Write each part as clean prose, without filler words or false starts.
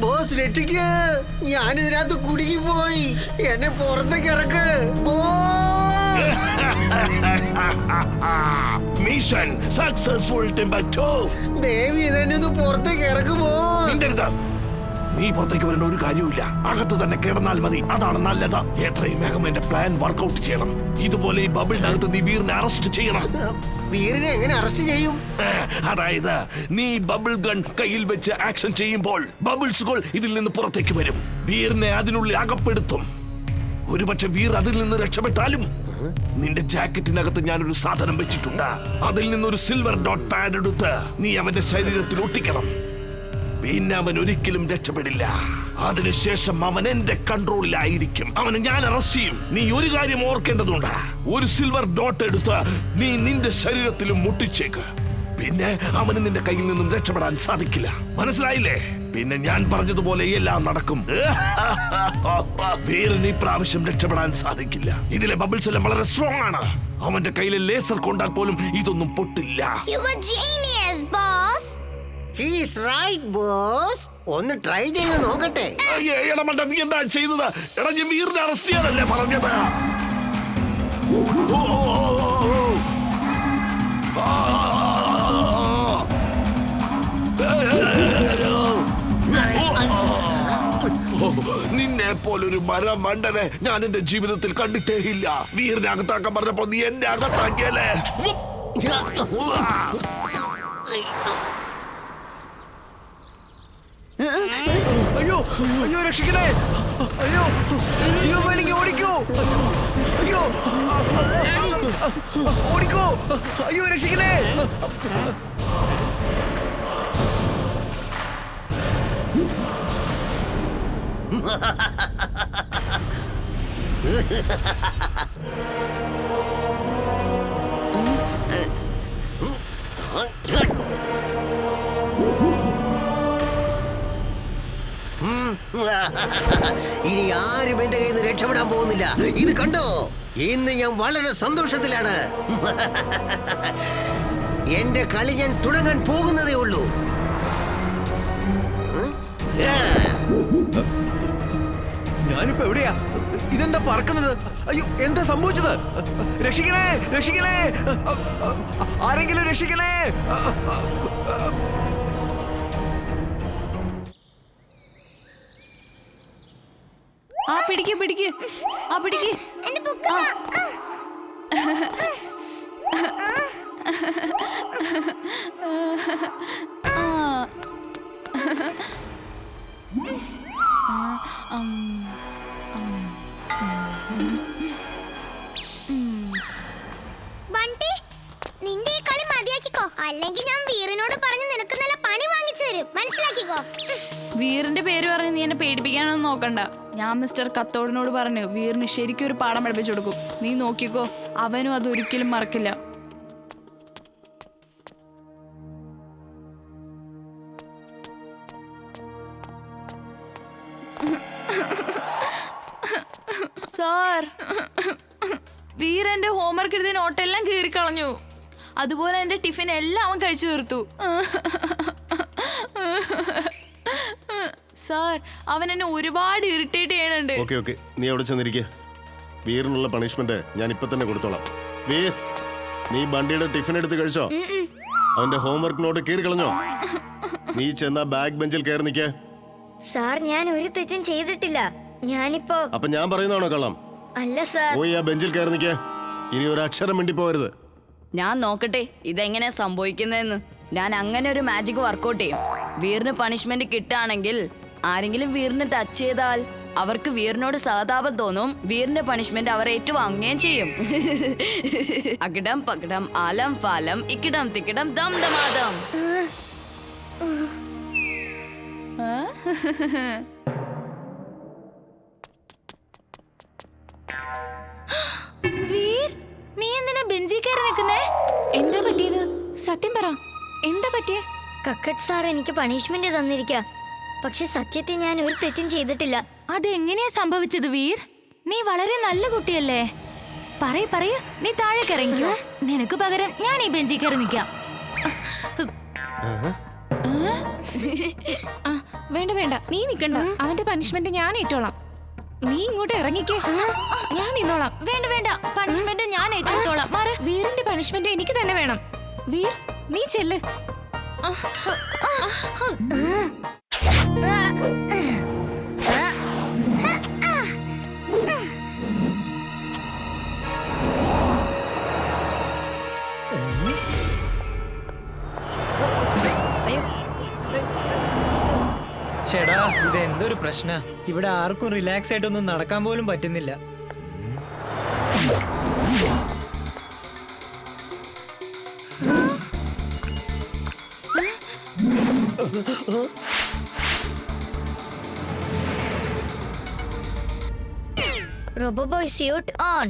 Boss രക്ഷിക്ക, ഞാനിതിനകത്ത് കുടുങ്ങി പോയി. എന്നെ പുറത്തേക്ക് ഇറക്ക്. Mission successful ടിംബക്ടു. ദേവി ഇതെന്നെ ഒന്ന് പുറത്തേക്ക് ഇറക്കുമോ? നീ പുറത്തേക്ക് വരേണ്ട ഒരു കാര്യമില്ല. അകത്ത് തന്നെ കിടന്നാൽ മതി. അതാണ് നല്ലത്. എത്രയും വേഗം എന്റെ പ്ലാൻ വർക്ക്ഔട്ട് ചെയ്യണം. ഇതുപോലെ ഈ ബബിളിനകത്ത് നീ വീറിനെ അറസ്റ്റ് ചെയ്യണം. വീറിനെ എങ്ങനെ അറസ്റ്റ് ചെയ്യും? അതായത് നീ ബബിൾ ഗൺ കയ്യിൽ വെച്ച് ആക്ഷൻ ചെയ്യുമ്പോൾ ബബിൾസുകൾ ഇതിൽ നിന്ന് പുറത്തേക്ക് വരും. വീറിനെ അതിനുള്ളിൽ അകപ്പെടുത്തും. ഒരുപക്ഷെ വീർ അതിൽ നിന്ന് രക്ഷപ്പെട്ടാലും നിന്റെ ജാക്കറ്റിനകത്ത് ഞാനൊരു സാധനം വെച്ചിട്ടുണ്ട്. അതിൽ നിന്നൊരു സിൽവർ ഡോട്ട് പാഡ് എടുത്ത് നീ അവന്റെ ശരീരത്തിൽ ഒട്ടിക്കണം. പിന്നെ അവൻ ഒരിക്കലും രക്ഷപ്പെടില്ല. അതിനുശേഷം അവൻ എന്റെ കൺട്രോളിലായിരിക്കും. അവനെ ഞാൻ അറസ്റ്റ് ചെയ്യും. നീ ഒരു കാര്യം ഓർക്കേണ്ടതുണ്ട്. ഒരു സിൽവർ ഡോട്ട് എടുത്ത് നീ നിന്റെ ശരീരത്തിലും മുട്ടിച്ചേക്ക്. പിന്നെ അവന് നിന്റെ കയ്യിൽ നിന്നും രക്ഷപ്പെടാൻ സാധിക്കില്ല. മനസ്സിലായില്ലേ? പിന്നെ ഞാൻ പറഞ്ഞതുപോലെ എല്ലാം നടക്കും. വീറിന് ഈ പ്രാവശ്യം രക്ഷപ്പെടാൻ സാധിക്കില്ല. ഇതിലെ ബബിൾസ് എല്ലാം വളരെ സ്ട്രോങ് ആണ്. അവന്റെ കയ്യിലെ ലേസർ കൊണ്ടാൽ പോലും ഇതൊന്നും പൊട്ടില്ല. He's right, boss. ഒന്ന് ട്രൈ ചെയ്ത് നോക്കട്ടെ. നീ എന്താ ചെയ്തത്? എടാ, ഞാൻ വീറിനെ അറസ്റ്റ് ചെയ്യാനല്ലേ പറഞ്ഞത്? നിന്നെ പോലൊരു മരം മണ്ടനെ ഞാൻ എന്റെ ജീവിതത്തിൽ കണ്ടിട്ടേ ഇല്ല. വീറിനെ അകത്താക്കാൻ പറഞ്ഞപ്പോ നീ എന്നെ അകത്താക്കിയല്ലേ? അയ്യോ അയ്യോ, രക്ഷിക്കണേ! അയ്യോ, ജീവൻ വേണമെങ്കിൽ ഓടിക്കോ! അയ്യോ, ഓടിക്കോ! അയ്യോ, രക്ഷിക്കണേ! ഇനി ആരും എന്റെ കയ്യിൽ നിന്ന് രക്ഷപ്പെടാൻ പോകുന്നില്ല. ഇത് കണ്ടോ? ഇന്ന് ഞാൻ വളരെ സന്തോഷത്തിലാണ്. എന്റെ കളി ഞാൻ തുടങ്ങാൻ പോകുന്നതേ ഉള്ളൂ. ഞാനിപ്പോ എവിടെയാ? ഇതെന്താ പറക്കുന്നത്? അയ്യോ, എന്താ സംഭവിച്ചത്? രക്ഷിക്കണേ, രക്ഷിക്കണേ! ആരെങ്കിലും രക്ഷിക്കണേ! പിടിക്ക് പിടിക്ക്, പിടിക്ക്. ബണ്ടി, നിന്റെ ഈ കളി മതിയാക്കിക്കോ. അല്ലെങ്കിൽ ഞാൻ വീറിനോട് പറഞ്ഞു നിനക്ക് നല്ല പണി വാങ്ങിച്ചു തരും. മനസ്സിലാക്കിക്കോ. വീറിന്റെ പേര് പറഞ്ഞ് നീ എന്നെ പേടിപ്പിക്കാനൊന്നും നോക്കണ്ട. ഞാൻ മിസ്റ്റർ കത്തോടിനോട് പറഞ്ഞു വീറിന് ശരിക്കും ഒരു പാഠം പഠിപ്പിച്ചു കൊടുക്കും. നീ നോക്കിക്കോ, അവനും അതൊരിക്കലും മറക്കില്ല. സാർ, വീറെന്റെ ഹോംവർക്ക് എഴുതിയ നോട്ടെല്ലാം കീറിക്കളഞ്ഞു. അതുപോലെ എന്റെ ടിഫിൻ എല്ലാം അവൻ കഴിച്ചു തീർത്തു. സാർ, അവൻ എന്നെ ഒരുപാട് ഇറിറ്റേറ്റ് ചെയ്യണുണ്ട്. ഓക്കെ, നീ അവിടെ ചെന്നിരിക്കുക. വീറിനുള്ള പണിഷ്മെന്റ് ഞാൻ ഇപ്പൊ തന്നെ കൊടുത്തോളാം. വീർ, നീ ബണ്ടിയുടെ ടിഫിൻ എടുത്ത് കഴിച്ചോ? അവന്റെ ഹോംവർക്ക് നോട്ട് കീറി കളഞ്ഞോ? നീ ചെന്ന ബാക്ക് ബെഞ്ചിൽ കയറി നിൽക്കേ. സാർ, ഞാൻ ഒരു തെറ്റും ചെയ്തിട്ടില്ല. ഞാനിപ്പോ അപ്പൊ ഞാൻ പറയുന്നതാണോ കള്ളം? അല്ല സാർ. പോയി ആ ബെഞ്ചിൽ കയറി നിൽക്കേ. ഇനി ഒരു അക്ഷരം മിണ്ടി പോകരുത്. ഞാൻ നോക്കട്ടെ ഇതെങ്ങനെ സംഭവിക്കുന്നതെന്ന്. ഞാൻ അങ്ങനെ ഒരു മാജിക് വർക്കൗട്ട് ചെയ്യും. വീറിന് പണിഷ്മെന്റ് കിട്ടുകയാണെങ്കിൽ ആരെങ്കിലും വീറിന് ടച്ച് ചെയ്താൽ അവർക്ക് വീറിനോട് സഹതാപം തോന്നും. വീറിന്റെ പണിഷ്മെന്റ് അവർ ഏറ്റുവാങ്ങുകയും ചെയ്യും. അകിടം പകിടം ആലം ഫാലം ഇക്കിടം തിക്കിടം ദം ദമാദം. വീർ, നീ എന്തിനാ ബെഞ്ചിൽ കയറി നിൽക്കുന്നേ? എന്താ പറ്റിയത്? സത്യം പറ, എന്താ പറ്റിയേ? കക്കട്ട് സാർ എനിക്ക് പണിഷ്മെന്റ് തന്നിരിക്ക. പക്ഷെ സത്യത്തിൽ ഞാൻ ഒരു തെറ്റും ചെയ്തിട്ടില്ല. അതെങ്ങനെയാ സംഭവിച്ചത് വീർ? നീ വളരെ നല്ല കുട്ടിയല്ലേ. പറയൂ, നീ താഴേക്ക് ഇറങ്ങിക്കോ. നിനക്ക് പകരം ഞാൻ ഈ ബെഞ്ചിൽ കയറി നിൽക്കാം. ആ, വേണ്ട വേണ്ട, നീ നിക്കണ്ട. അവന്റെ പനിഷ്മെന്റ് ഞാൻ ഏറ്റോളാം. നീ ഇങ്ങോട്ട് ഇറങ്ങിക്കേ, ഞാൻ നിന്നോളാം. വേണ്ട വേണ്ട, പണിഷ്മെന്റ് ഞാൻ ഏറ്റെടുത്തോളാം. മാറ്. വീറിന്റെ പനിഷ്മെന്റ് എനിക്ക് തന്നെ വേണം. വീർ, നീ ചെല്ല്. ചേടാ, ഇത് എന്തൊരു പ്രശ്ന. ഇവിടെ ആർക്കും റിലാക്സ് ആയിട്ടൊന്നും നടക്കാൻ പോലും പറ്റുന്നില്ല. Roboboy suit on.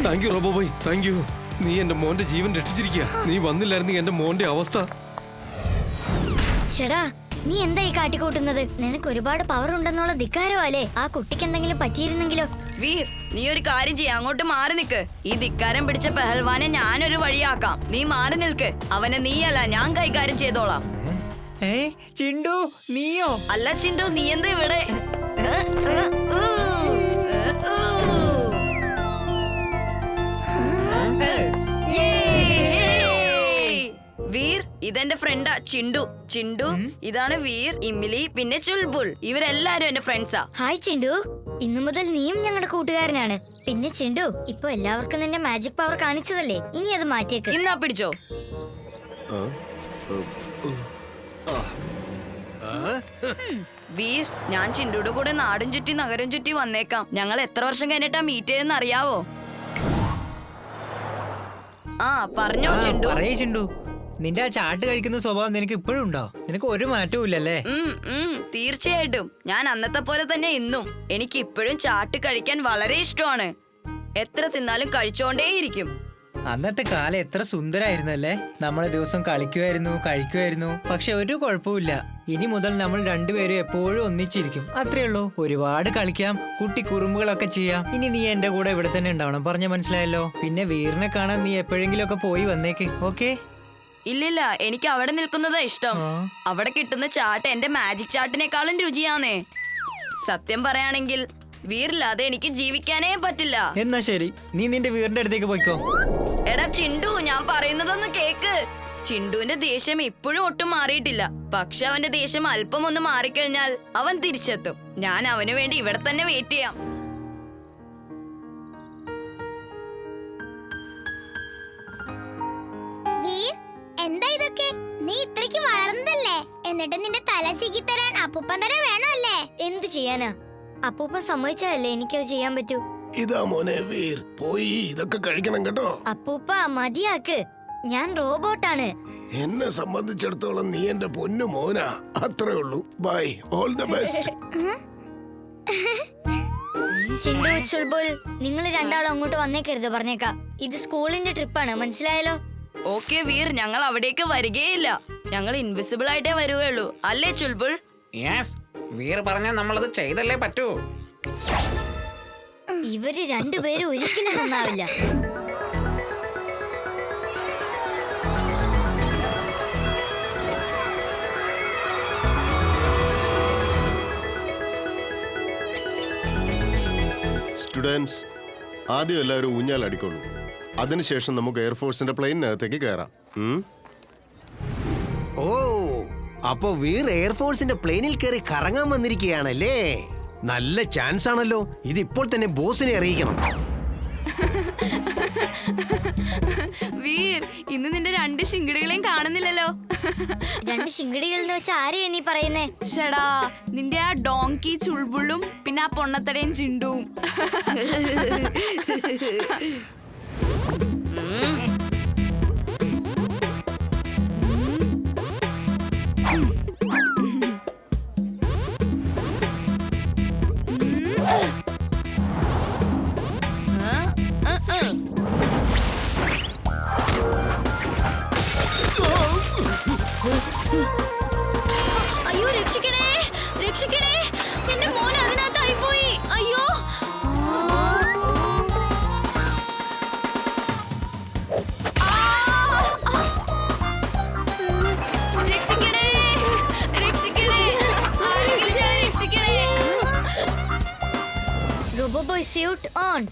Thank you Roboboy, thank you. നീ എന്റെ മോന്റെ ജീവൻ രക്ഷിച്ചിരിക്കുക. നീ വന്നില്ലായിരുന്നെങ്കിൽ എന്റെ മോന്റെ അവസ്ഥ. ചേടാ, നീ എന്തായി കാട്ടിക്കൂട്ടുന്നത്? നിനക്ക് ഒരുപാട് പവർ ഉണ്ടെന്നുള്ള ധിക്കാരോ അല്ലേ? ആ കുട്ടിക്ക് എന്തെങ്കിലും പറ്റിയിരുന്നെങ്കിലോ? വീർ, നീ ഒരു കാര്യം ചെയ്യ, അങ്ങോട്ട് മാറി നിൽക്ക്. ഈ ധിക്കാരം പിടിച്ച പെഹൽവാനെ ഞാനൊരു വഴിയാക്കാം. നീ മാറി നിൽക്ക്. അവനെ നീയല്ല, ഞാൻ കൈകാര്യം ചെയ്തോളാം. ചിണ്ടു, നീയോ? അല്ല ചിണ്ടു, നീ എന്താ ഇവിടെ? വീർ, ഇതെന്റെ ഫ്രണ്ടാ ചിണ്ടു. ചിണ്ടു, ഇതാണ് വീർ, ഇമ്മിലി, പിന്നെ ചുൽബുൾ. ഇവരെല്ലാരും എന്റെ ഫ്രണ്ട്സാ. ഹായ് ചിണ്ടു, ഇന്നു മുതൽ നീയും ഞങ്ങളുടെ കൂട്ടുകാരനാണ്. പിന്നെ ചിണ്ടു, ഇപ്പൊ എല്ലാവർക്കും നിന്റെ മാജിക് പവർ കാണിച്ചതല്ലേ, ഇനി അത് മാറ്റിയേക്ക്. ഇന്നാ പിടിച്ചോ. വീർ, ഞാൻ ചിണ്ടുയുടെ കൂടെ നാടും ചുറ്റി നഗരം ചുറ്റി വന്നേക്കാം. ഞങ്ങൾ എത്ര വർഷം കഴിഞ്ഞിട്ടാ മീറ്റ് ചെയ്തെന്ന് അറിയാവോ? ആ പറഞ്ഞോ ചിണ്ടു. പറയേ ചിണ്ടു, നിന്റെ ആ ചാട്ട് കഴിക്കുന്ന സ്വഭാവം നിനക്ക് ഇപ്പോഴും ഉണ്ടോ? നിനക്ക് ഒരു മാറ്റവും ഇല്ലല്ലേ? തീർച്ചയായിട്ടും. ഞാൻ അന്നത്തെ പോലെ തന്നെ ഇന്നും. എനിക്ക് ഇപ്പോഴും ചാട്ട് കഴിക്കാൻ വളരെ ഇഷ്ടമാണ്. എത്ര തിന്നാലും കഴിച്ചോണ്ടേയിരിക്കും. അന്നത്തെ കാലം എത്ര സുന്ദരായിരുന്നല്ലേ. നമ്മളെ ദിവസം കളിക്കുമായിരുന്നു, കഴിക്കുമായിരുന്നു. പക്ഷെ ഒരു കുഴപ്പമില്ല. ഇനി മുതൽ നമ്മൾ രണ്ടുപേരും എപ്പോഴും ഒന്നിച്ചിരിക്കും. അത്രേ ഉള്ളൂ. ഒരുപാട് കളിക്കാം, കുട്ടി കുറുമ്പുകളൊക്കെ ചെയ്യാം. ഇനി നീ എന്റെ കൂടെ ഇവിടെ തന്നെ ഉണ്ടാവണം. പറഞ്ഞ മനസ്സിലായല്ലോ? പിന്നെ വീറിനെ കാണാൻ നീ എപ്പോഴെങ്കിലും ഒക്കെ പോയി വന്നേക്ക്. ഓക്കെ? ഇല്ലില്ല, എനിക്ക് അവിടെ നിൽക്കുന്നതാ ഇഷ്ടം. അവിടെ കിട്ടുന്ന ചാട്ട് എന്റെ മാജിക് ചാട്ടിനേക്കാളും രുചിയാന്നേ. സത്യം പറയാണെങ്കിൽ വീറില്ലാതെ എനിക്ക് ജീവിക്കാനേ പറ്റില്ല. എന്നാ ശരി, നീ നിന്റെ വീറിന്റെ അടുത്തേക്ക് പോയിക്കോ. എടാ ചിണ്ടു, ഞാൻ പറയുന്നതൊന്ന് കേക്ക്. ചിണ്ടുവിന്റെ ദേഷ്യം ഇപ്പോഴും ഒട്ടും മാറിയിട്ടില്ല. പക്ഷെ അവന്റെ ദേഷ്യം അല്പം ഒന്ന് മാറിക്കഴിഞ്ഞാൽ അവൻ തിരിച്ചെത്തും. ഞാൻ അവന് വേണ്ടി ഇവിടെ തന്നെ വെയിറ്റ് ചെയ്യാം. വീർ, എന്താ ഇതൊക്കെ? നീ ഇത്രയ്ക്ക് വളർന്നതല്ലേ, എന്നിട്ട് നിന്റെ തല ചീക്കി തരാൻ അപ്പൂപ്പൻ തന്നെ വേണോ അല്ലേ? എന്ത് ചെയ്യാനാ, അപ്പൂപ്പൻ സമ്മതിച്ചല്ലേ എനിക്കത് ചെയ്യാൻ പറ്റൂ. ഇതാ മോനെ വീർ, പോയി ഇതൊക്കെ കഴിക്കണം കേട്ടോ. അപ്പൂപ്പ മതിയാക്ക്, ഞാൻ റോബോട്ടാണ്. എന്നെ സംബന്ധിച്ചിടത്തോളം നീ എന്റെ പൊന്നു മോനാ. അത്രേ ഉള്ളൂ. Bye, all the best. Chintu, Chulbul, നിങ്ങൾ രണ്ടാളും അങ്ങോട്ട് വന്നേക്കരുത്, പറഞ്ഞേക്കാം. ഇത് സ്കൂളിന്റെ ട്രിപ്പാണ്, മനസ്സിലായല്ലോ? ഓക്കെ വീർ, ഞങ്ങൾ അവിടേക്ക് വരികയില്ല. ഞങ്ങൾ ഇൻവിസിബിൾ ആയിട്ടേ വരുവുള്ളൂ, അല്ലേ ചുൽബുൾ? യെസ്, വീർ പറഞ്ഞാൽ നമ്മളത് ചെയ്തല്ലേ പറ്റൂ. ഇവര് രണ്ടുപേരും ഒരിക്കലും നന്നാവില്ല. സ്റ്റുഡൻസ്, ആദ്യം എല്ലാവരും ഊഞ്ഞാൽ അടിക്കൊള്ളൂ. അതിനുശേഷം നമുക്ക് എയർഫോഴ്സിന്റെ പ്ലെയിനകത്തേക്ക് കയറാം. ഓ, അപ്പൊ വീർ എയർഫോഴ്സിന്റെ പ്ലെയിനിൽ കയറി കറങ്ങാൻ വന്നിരിക്കുകയാണല്ലേ? നല്ല ചാൻസ് ആണല്ലോ. ഇത് ഇപ്പോൾ തന്നെ ബോസിനെ അറിയിക്കണം. വീർ, ഇന്ന് നിന്റെ രണ്ട് ശിങ്കിടികളെയും കാണുന്നില്ലല്ലോ. രണ്ട് ശിങ്കിടികൾ എന്ന് വെച്ചാൽ ആരെയാ നീ പറയുന്നേ? ഷടാ, നിന്റെ ആ ഡോങ്കി ചുൾബുളും പിന്നെ ആ പൊണ്ണത്തടയും ചിണ്ടുവും. Boy suit on.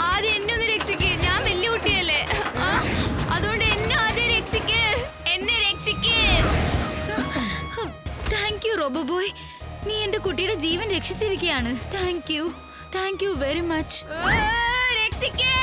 ആദ്യം എന്നെ ഒന്ന് രക്ഷിക്ക്, ഞാൻ വലിയ കുട്ടിയല്ലേ. അതുകൊണ്ട് എന്നെ ആദ്യം രക്ഷിക്ക്, എന്നെ രക്ഷിക്ക്. താങ്ക് യു റോബോ ബോയ്, നീ എന്റെ കുട്ടിയുടെ ജീവൻ രക്ഷിച്ചിരിക്കുകയാണ്. Thank you very much. രക്ഷിക്കേ.